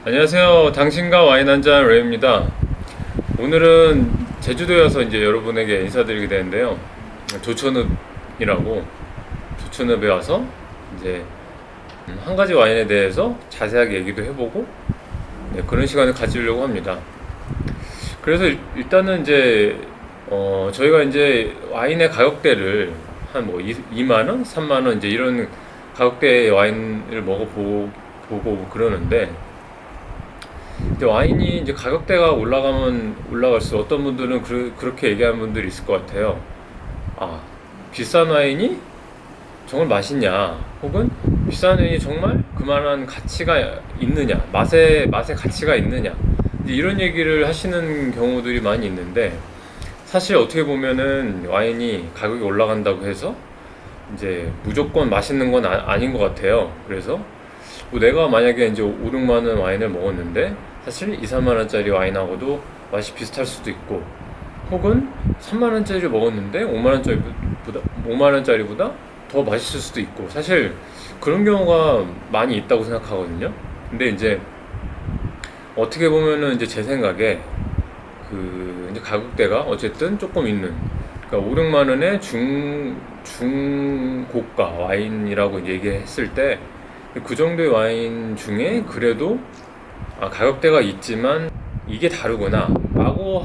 안녕하세요. 당신과 와인 한잔 레입니다. 오늘은 제주도에 서 이제 여러분에게 인사드리게 되는데요. 조천읍이라고 조천읍에 와서 이제 한 가지 와인에 대해서 자세하게 얘기도 해보고 네, 그런 시간을 가지려고 합니다. 그래서 일단은 이제 저희가 이제 와인의 가격대를 한 뭐 2만 원, 3만 원 이제 이런 가격대의 와인을 먹어보고 그러는데 근데 와인이 이제 가격대가 올라가면 올라갈수록 어떤 분들은 그렇게 얘기하는 분들이 있을 것 같아요. 아, 비싼 와인이 정말 맛있냐? 혹은 비싼 와인이 정말 그만한 가치가 있느냐? 맛의 가치가 있느냐? 이제 이런 얘기를 하시는 경우들이 많이 있는데 사실 어떻게 보면은 와인이 가격이 올라간다고 해서 이제 무조건 맛있는 건 아닌 것 같아요. 그래서 뭐 내가 만약에 이제 5, 6만 원 와인을 먹었는데 사실 2, 3만 원짜리 와인하고도 맛이 비슷할 수도 있고 혹은 3만 원짜리를 먹었는데 5만 원짜리보다 더 맛있을 수도 있고 사실 그런 경우가 많이 있다고 생각하거든요. 근데 이제 어떻게 보면은 이제 제 생각에 그 이제 가격대가 어쨌든 조금 있는 그러니까 5, 6만 원의 중고가 와인이라고 이제 얘기했을 때 그 정도의 와인 중에 그래도 가격대가 있지만 이게 다르구나 라고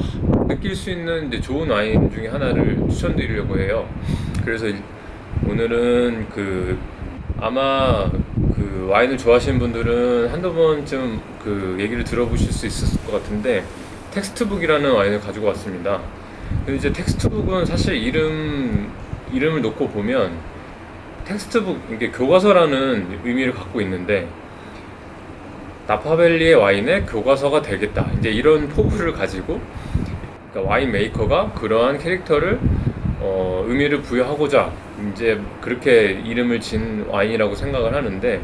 느낄 수 있는 이제 좋은 와인 중에 하나를 추천드리려고 해요. 그래서 오늘은 아마 그 와인을 좋아하시는 분들은 한두 번쯤 그 얘기를 들어보실 수 있을 것 같은데 텍스트북이라는 와인을 가지고 왔습니다. 근데 이제 텍스트북은 사실 이름을 놓고 보면 텍스트북 이게 교과서라는 의미를 갖고 있는데 나파밸리의 와인의 교과서가 되겠다 이제 이런 포부를 가지고 그러니까 와인 메이커가 그러한 캐릭터를 의미를 부여하고자 이제 그렇게 이름을 진 와인이라고 생각을 하는데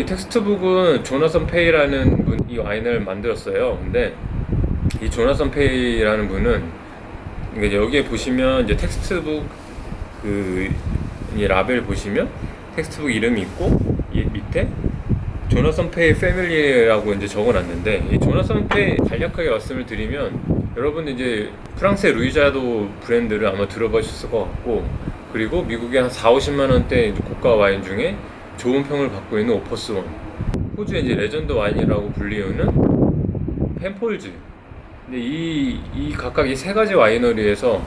이 텍스트북은 조나선 페이라는 분이 이 와인을 만들었어요. 근데 이 조나선 페이라는 분은 그러니까 여기에 보시면 이제 텍스트북 이 라벨 보시면 텍스트북 이름이 있고 이 밑에 조나선 페이 패밀리라고 이제 적어놨는데 이 조나선 페이 간략하게 말씀을 드리면 여러분 이제 프랑스의 루이자도 브랜드를 아마 들어보셨을 것 같고 그리고 미국의 한 4, 50만 원대 고가 와인 중에 좋은 평을 받고 있는 오퍼스원 호주의 이제 레전드 와인이라고 불리우는 펜폴즈 근데 이 각각 이 세 가지 와이너리에서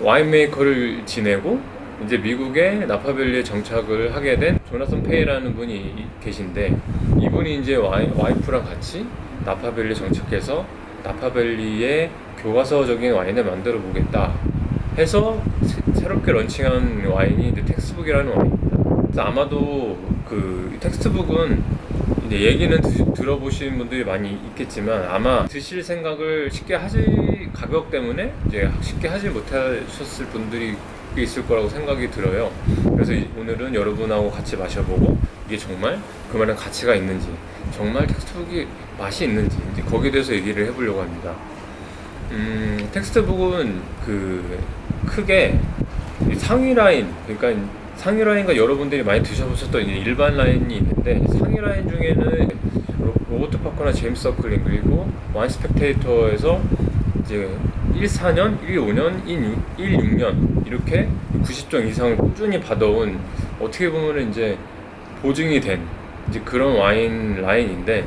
와인 메이커를 지내고 이제 미국의 나파밸리에 정착을 하게 된 조나선 페이라는 분이 계신데 이분이 이제 와이프랑 같이 나파밸리에 정착해서 나파밸리의 교과서적인 와인을 만들어 보겠다 해서 새롭게 런칭한 와인이 이제 텍스트북이라는 와인입니다. 그래서 아마도 그 텍스트북은 이제 얘기는 들어보신 분들이 많이 있겠지만 아마 드실 생각을 가격 때문에 이제 쉽게 하지 못하셨을 분들이 있을 거라고 생각이 들어요. 그래서 오늘은 여러분하고 같이 마셔보고 이게 정말 그만한 가치가 있는지 정말 텍스트북이 맛이 있는지 이제 거기에 대해서 얘기를 해보려고 합니다. 텍스트북은 크게 상위 라인 그러니까 상위 라인과 여러분들이 많이 드셔보셨던 일반 라인이 있는데 상위 라인 중에는 로버트 파커나 제임스 서클링 그리고 와인 스펙테이터에서 이제 14년, 15년, 16년 이렇게 90점 이상을 꾸준히 받아온 어떻게 보면 이제 보증이 된 이제 그런 와인 라인인데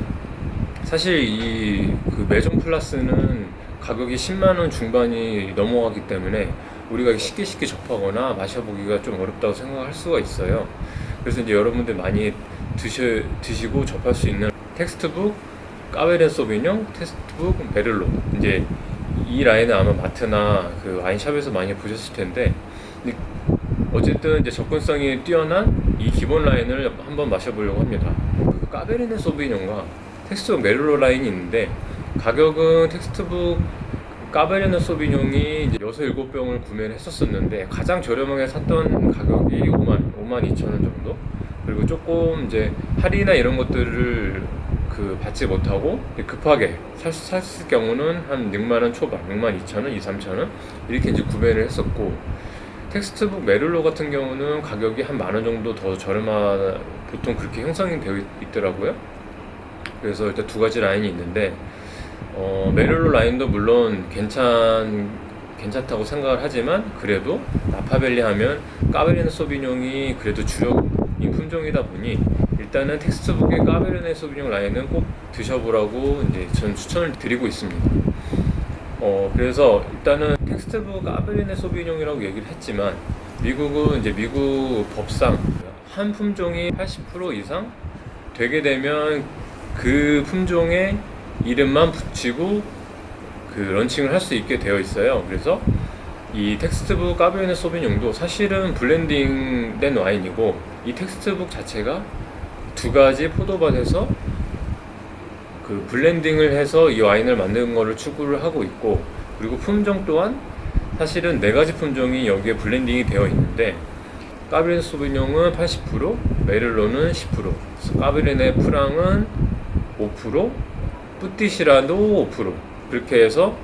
사실 그 메종 플러스는 가격이 10만 원 중반이 넘어가기 때문에 우리가 쉽게 접하거나 마셔보기가 좀 어렵다고 생각할 수가 있어요. 그래서 이제 여러분들 많이 드시고 접할 수 있는 텍스트북 까베르네 소비뇽, 텍스트북 메를로 이제 이 라인은 아마 마트나 그 와인샵에서 많이 보셨을 텐데 어쨌든 이제 접근성이 뛰어난 이 기본 라인을 한번 마셔보려고 합니다. 까베르네 소비뇽과 텍스트북 메를로 라인이 있는데 가격은 텍스트북 까베르네 소비뇽이 이제 6, 7병을 구매를 했었었는데 가장 저렴하게 샀던 가격이 5만 2천 원 정도 그리고 조금 이제 할인이나 이런 것들을 받지 못하고 급하게 샀을 경우는 한 6만원 초반, 6만 2천원, 2, 3천원 이렇게 이제 구매를 했었고 텍스트북 메를로 같은 경우는 가격이 한 만원 정도 더 보통 그렇게 형성이 되어 있더라고요. 그래서 일단 두 가지 라인이 있는데 메를로 라인도 물론 괜찮다고 생각을 하지만 그래도 나파밸리 하면 까베르네 소비뇽이 그래도 주력인 품종이다 보니 일단은 텍스트북의 까베르네 소비뇽 라인은 꼭 드셔보라고 이제 전 추천을 드리고 있습니다. 그래서 일단은 텍스트북 까베르네 소비뇽이라고 얘기를 했지만 미국은 이제 미국 법상 한 품종이 80% 이상 되게 되면 그 품종의 이름만 붙이고 그 런칭을 할 수 있게 되어 있어요. 그래서 이 텍스트북 까베르네 소비뇽도 사실은 블렌딩된 와인이고 이 텍스트북 자체가 두 가지 포도밭에서 그 블렌딩을 해서 이 와인을 만드는 거를 추구를 하고 있고 그리고 품종 또한 사실은 네 가지 품종이 여기에 블렌딩이 되어 있는데 까베르네 소비뇽은 80%, 메를로는 10%, 까베르네 프랑은 5%, 뿌띠시라도 5% 그렇게 해서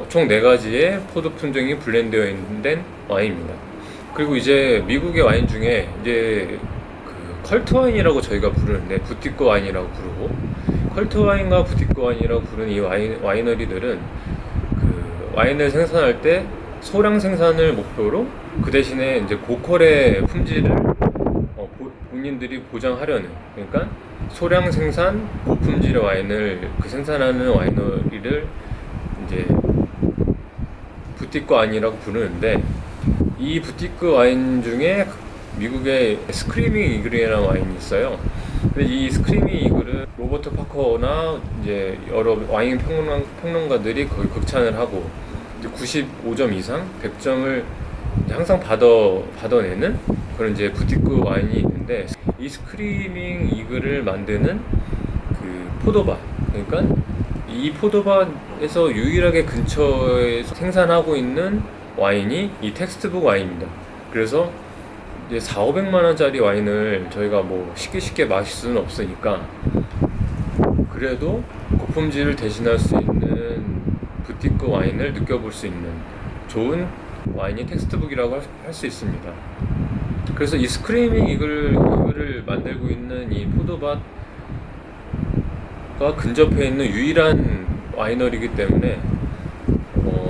총 4가지의 포도 품종이 블렌드되어 있는 와인입니다. 그리고 이제 미국의 와인 중에 이제 그 컬트 와인이라고 저희가 부르는데 부티크 와인이라고 부르고 컬트 와인과 부티크 와인이라고 부르는 이 와이너리들은 그 와인을 생산할 때 소량 생산을 목표로 그 대신에 이제 고퀄의 품질을 본인들이 보장하려는 그러니까 소량 생산 고품질의 와인을 생산하는 와이너리를 이제 부티크 와인이라고 부르는데 이 부티크 와인 중에 미국의 스크리밍 이글이라는 와인이 있어요. 근데 이 스크리밍 이글은 로버트 파커나 이제 여러 와인 평론가들이 거의 극찬을 하고 95점 이상 100점을 항상 받아내는 그런 이제 부티크 와인이 있는데 이 스크리밍 이글을 만드는 그 포도밭 그러니까 이 포도밭에서 유일하게 근처에서 생산하고 있는 와인이 이 텍스트북 와인입니다. 그래서 이제 4,500만 원짜리 와인을 저희가 뭐 쉽게 마실 수는 없으니까 그래도 고품질을 대신할 수 있는 부티크 와인을 느껴볼 수 있는 좋은 와인이 텍스트북이라고 할 수 있습니다. 그래서 이 스크리밍 이글을 만들고 있는 이 포도밭과 근접해 있는 유일한 와이너리이기 때문에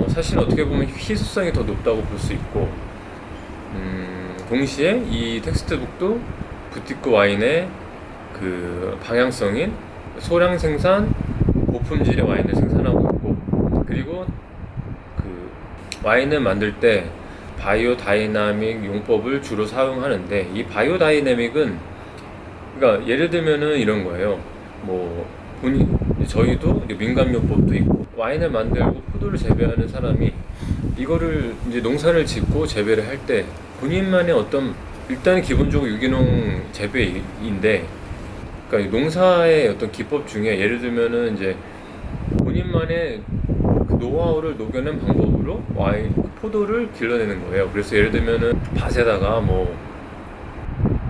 사실 어떻게 보면 희소성이 더 높다고 볼 수 있고 동시에 이 텍스트북도 부티크 와인의 그 방향성인 소량 생산 고품질의 와인을 생산하고 있고 그리고 그 와인을 만들 때 바이오 다이나믹 용법을 주로 사용하는데 이 바이오 다이나믹은 그러니까 예를 들면은 이런 거예요. 뭐 저희도 민감 요법도 있고 와인을 만들고 포도를 재배하는 사람이 이거를 이제 농사를 짓고 재배를 할 때 본인만의 어떤 일단 기본적으로 유기농 재배인데 그러니까 농사의 어떤 기법 중에 예를 들면은 이제 본인만의 그 노하우를 녹여낸 방법으로 와인 포도를 길러내는 거예요. 그래서 예를 들면은 밭에다가 뭐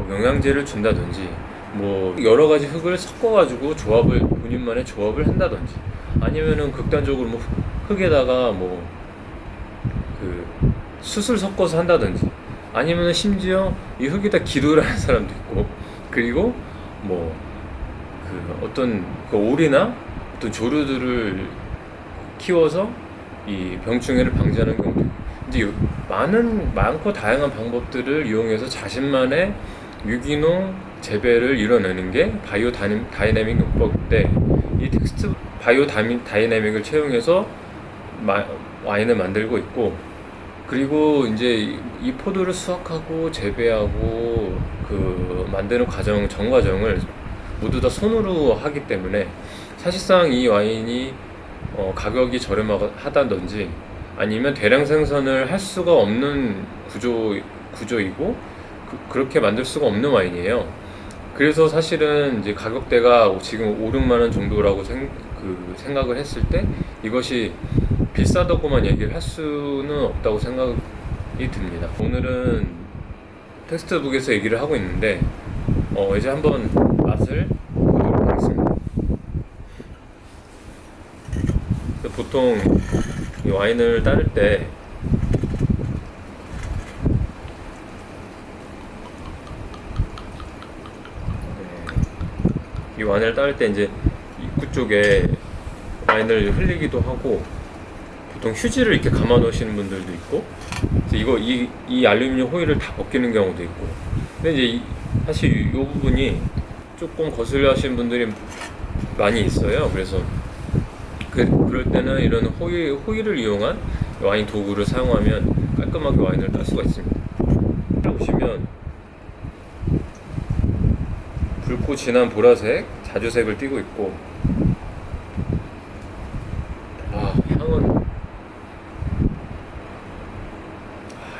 영양제를 준다든지 뭐 여러 가지 흙을 섞어가지고 본인만의 조합을 한다든지 아니면은 극단적으로 뭐 흙에다가 뭐 그 숯을 섞어서 한다든지 아니면은 심지어 이 흙에다 기도를 하는 사람도 있고 그리고 뭐 그 어떤 그 오리나 어떤 조류들을 키워서 이 병충해를 방지하는 경우도 있고 이제 많고 다양한 방법들을 이용해서 자신만의 유기농 재배를 이뤄내는 게 바이오 다이내믹 용법인데 이 텍스트 바이오 다이내믹을 채용해서 와인을 만들고 있고 그리고 이제 이 포도를 수확하고 재배하고 그 만드는 전 과정을 모두 다 손으로 하기 때문에 사실상 이 와인이 가격이 저렴하다든지 아니면 대량 생산을 할 수가 없는 구조이고 그렇게 만들 수가 없는 와인이에요. 그래서 사실은 이제 가격대가 지금 5, 6만 원 정도라고 생각을 했을 때 이것이 비싸다고만 얘기를 할 수는 없다고 생각이 듭니다. 오늘은 텍스트북에서 얘기를 하고 있는데 이제 한번 맛을 보도록 하겠습니다. 보통 이 와인을 따를 때 이 와인을 따를 때 이제 입구 쪽에 와인을 흘리기도 하고, 보통 휴지를 이렇게 감아 놓으시는 분들도 있고, 그래서 이 알루미늄 호일을 다 벗기는 경우도 있고. 근데 이제 사실 이 부분이 조금 거슬려 하시는 분들이 많이 있어요. 그래서 그럴 때는 이런 호일을 이용한 와인 도구를 사용하면 깔끔하게 와인을 딸 수가 있습니다. 보시면 붉고 진한 보라색, 자주색을 띠고 있고,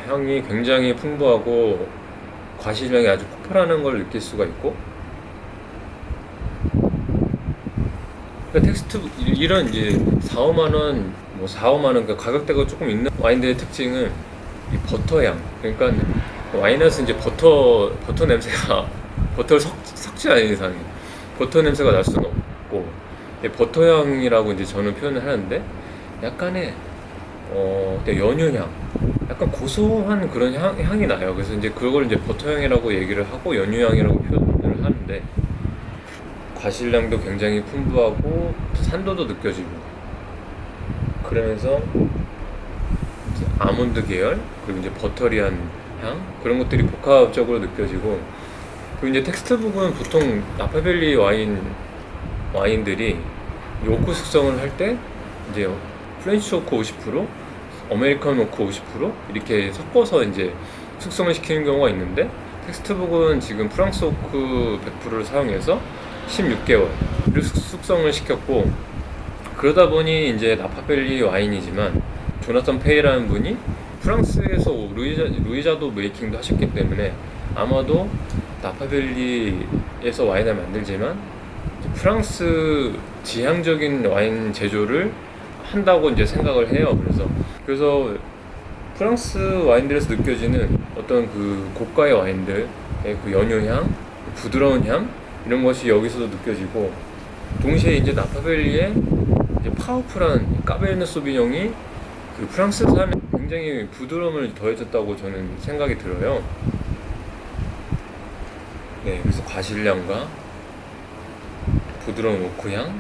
향이 굉장히 풍부하고 과실량이 아주 폭발하는 걸 느낄 수가 있고, 그러니까 텍스트 이런 이제 4, 5만 원, 뭐 4, 5만 원 그러니까 가격대가 조금 있는 와인들의 특징은 이 버터향. 그러니까 와인에서 이제 버터 냄새가 버터를 섞지 않은 이상에 버터 냄새가 날 수는 없고, 버터향이라고 이제 저는 표현을 하는데, 약간의 연유향, 약간 고소한 그런 향이 나요. 그래서 이제 그걸 이제 버터향이라고 얘기를 하고 연유향이라고 표현을 하는데, 과실량도 굉장히 풍부하고 산도도 느껴지고, 그러면서 이제 아몬드 계열, 그리고 이제 버터리한 향, 그런 것들이 복합적으로 느껴지고, 그리고 이제 텍스트북은 보통 나파밸리 와인들이 이 오크 숙성을 할 때 이제 프렌치 오크 50%, 아메리칸 오크 50% 이렇게 섞어서 이제 숙성을 시키는 경우가 있는데, 텍스트북은 지금 프랑스 오크 100%를 사용해서 16개월을 숙성을 시켰고, 그러다 보니 이제 나파밸리 와인이지만 조나탄 페이라는 분이 프랑스에서 루이자도 메이킹도 하셨기 때문에 아마도 나파밸리에서 와인을 만들지만 프랑스 지향적인 와인 제조를 한다고 이제 생각을 해요. 그래서 프랑스 와인들에서 느껴지는 어떤 그 고가의 와인들의 그 연유향, 부드러운 향, 이런 것이 여기서도 느껴지고, 동시에 이제 나파밸리의 이제 파워풀한 까베르네 소비뇽이 그 프랑스에서 하면 굉장히 부드러움을 더해줬다고 저는 생각이 들어요. 네, 그래서 과실량과 부드러운 오크향,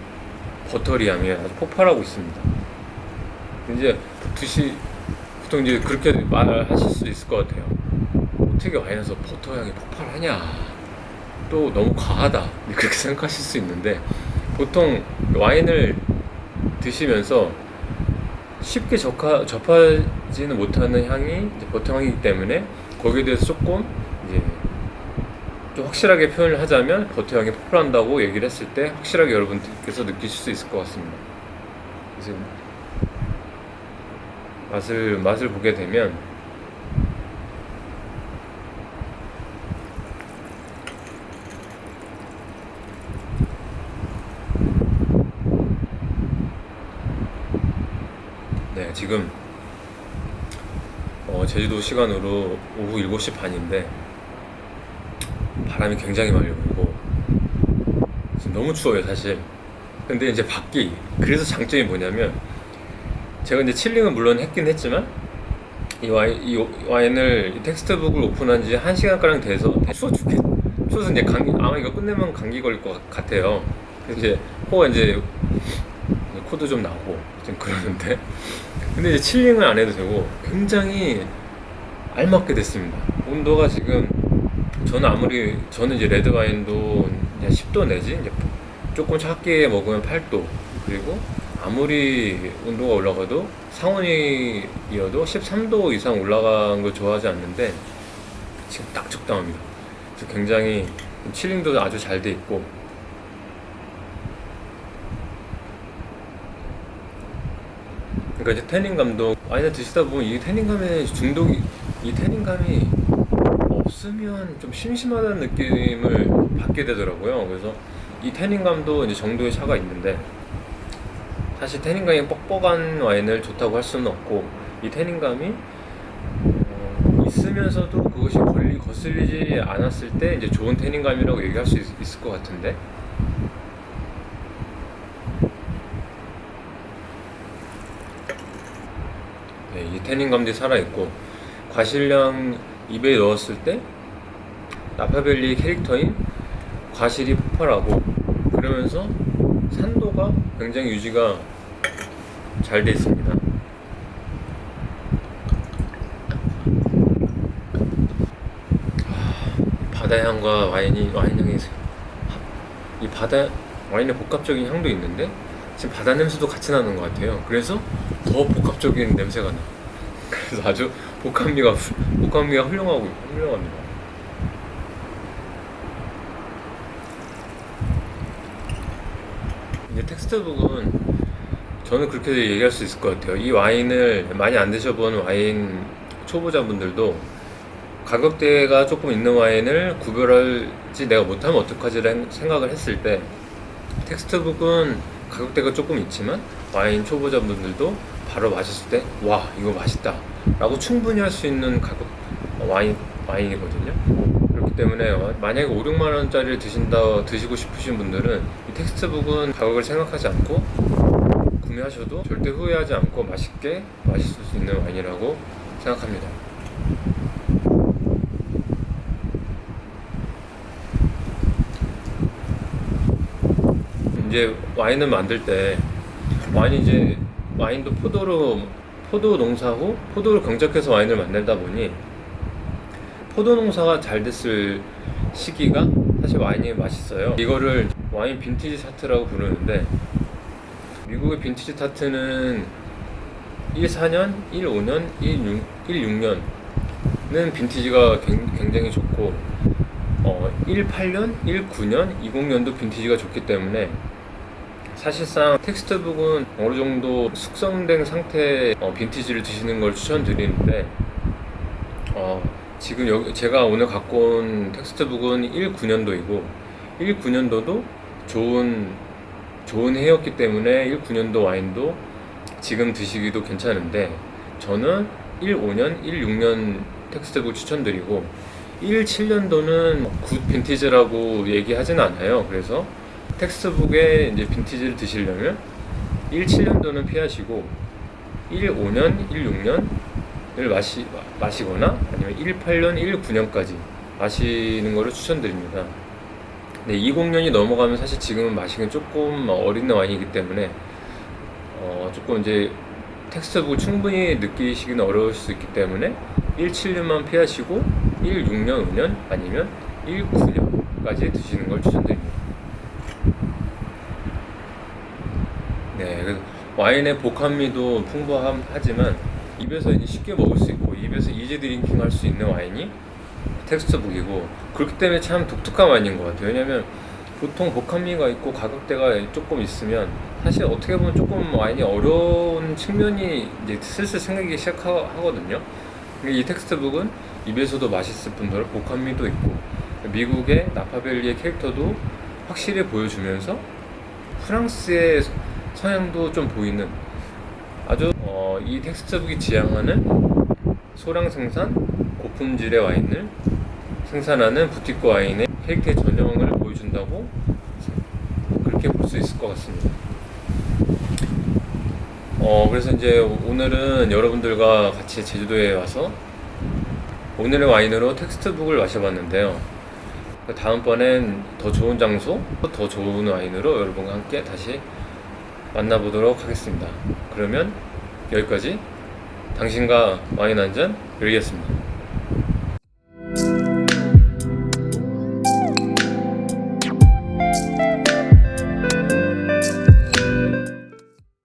버터리 향이 아주 폭발하고 있습니다. 이제 보통 이제 그렇게 말하실 수 있을 것 같아요. 어떻게 와인에서 버터 향이 폭발하냐? 또 너무 과하다. 그렇게 생각하실 수 있는데, 보통 와인을 드시면서 쉽게 접하지는 못하는 향이 이제 버터 향이기 때문에, 거기에 대해서 조금 이제 좀 확실하게 표현을 하자면 버터 향이 폭발한다고 얘기를 했을 때 확실하게 여러분들께서 느끼실 수 있을 것 같습니다. 그래서 맛을 보게 되면 네, 지금 제주도 시간으로 오후 7시 반인데 바람이 굉장히 많이 불고 지금 너무 추워요, 사실. 근데 이제 밖이, 그래서 장점이 뭐냐면, 제가 이제 칠링은 물론 했긴 했지만 이 와인을 이 텍스트북을 오픈한 지 1시간가량 돼서 추워서 이제 아마 이거 끝내면 감기 걸릴 것 같아요. 그래서 이제 코가 이제 코도 좀 나고 좀 그러는데, 근데 이제 칠링을 안 해도 되고 굉장히 알맞게 됐습니다. 온도가 지금 저는 이제 레드 와인도 그냥 10도 내지, 이제 조금 작게 먹으면 8도, 그리고 아무리 온도가 올라가도 상온이어도 13도 이상 올라간 걸 좋아하지 않는데 지금 딱 적당합니다. 그래서 굉장히 칠링도 아주 잘 돼 있고, 그러니까 이제 태닝감도 와인을 드시다 보면 이 태닝감의 이 태닝감이 없으면 좀 심심하다는 느낌을 받게 되더라고요. 그래서 이 태닝감도 이제 정도의 차가 있는데, 사실 태닝감이 뻑뻑한 와인을 좋다고 할 수는 없고, 이 태닝감이 있으면서도 그것이 거슬리지 않았을 때 이제 좋은 태닝감이라고 얘기할 수 있을 것 같은데, 네, 이 태닝감들이 살아있고, 과실량 입에 넣었을 때 나파밸리의 캐릭터인 과실이 폭발하고, 그러면서 산도가 굉장히 유지가 잘 돼 있습니다. 바다 향과 와인 향이 이 바다 와인의 복합적인 향도 있는데 지금 바다 냄새도 같이 나는 것 같아요. 그래서 더 복합적인 냄새가 나. 그래서 아주 복합미가 훌륭합니다. 이제 텍스트북은 저는 그렇게 얘기할 수 있을 것 같아요. 이 와인을 많이 안 드셔본 와인 초보자분들도 가격대가 조금 있는 와인을 구별하지 내가 못하면 어떡하지라는 생각을 했을 때 텍스트북은 가격대가 조금 있지만 와인 초보자분들도 바로 마셨을 때 와 이거 맛있다 라고 충분히 할 수 있는 가격 와인이거든요. 그렇기 때문에 만약에 5, 6만원짜리를 드시고 싶으신 분들은 이 텍스트북은 가격을 생각하지 않고 구매하셔도 절대 후회하지 않고 맛있게 마실 수 있는 와인이라고 생각합니다. 이제 와인을 만들 때 와인도 포도 농사 후 포도를 경작해서 와인을 만들다 보니 포도 농사가 잘 됐을 시기가 사실 와인이 맛있어요. 이거를 와인 빈티지 타트라고 부르는데 미국의 빈티지 타트는 14년, 15년, 16년은 빈티지가 굉장히 좋고 18년, 19년, 20년도 빈티지가 좋기 때문에 사실상 텍스트북은 어느 정도 숙성된 상태의 빈티지를 드시는 걸 추천드리는데 지금 제가 오늘 갖고 온 텍스트북은 19년도이고 19년도도 좋은 해였기 때문에 19년도 와인도 지금 드시기도 괜찮은데 저는 15년, 16년 텍스트북 추천드리고 17년도는 굿 빈티지라고 얘기하진 않아요. 그래서 텍스트북에 이제 빈티지를 드시려면 17년도는 피하시고 15년, 16년을 마시거나 아니면 18년, 19년까지 마시는 것을 추천드립니다. 네, 20년이 넘어가면 사실 지금은 마시긴 조금 어린 와인이기 때문에 조금 이제 텍스트북을 충분히 느끼시기는 어려울 수 있기 때문에 17년만 피하시고 16년, 5년 아니면 19년까지 드시는 걸 추천드립니다. 네, 그래서 와인의 복합미도 풍부하지만 입에서 이제 쉽게 먹을 수 있고 입에서 이지 드링킹 할 수 있는 와인이 텍스트북이고 그렇기 때문에 참 독특한 와인인 것 같아요. 왜냐면 보통 복합미가 있고 가격대가 조금 있으면 사실 어떻게 보면 조금 와인이 어려운 측면이 이제 슬슬 생기기 시작하거든요. 이 텍스트북은 입에서도 맛있을 뿐더러 복합미도 있고 미국의 나파밸리의 캐릭터도 확실히 보여주면서 프랑스의 서양도 좀 보이는 아주 이 텍스트북이 지향하는 소량 생산 고품질의 와인을 생산하는 부티크 와인의 캐릭터의 전형을 보여준다고 그렇게 볼 수 있을 것 같습니다. 그래서 이제 오늘은 여러분들과 같이 제주도에 와서 오늘의 와인으로 텍스트북을 마셔봤는데요. 다음번엔 더 좋은 장소, 더 좋은 와인으로 여러분과 함께 다시 만나보도록 하겠습니다. 그러면 여기까지 당신과 와인 한잔 열겠습니다.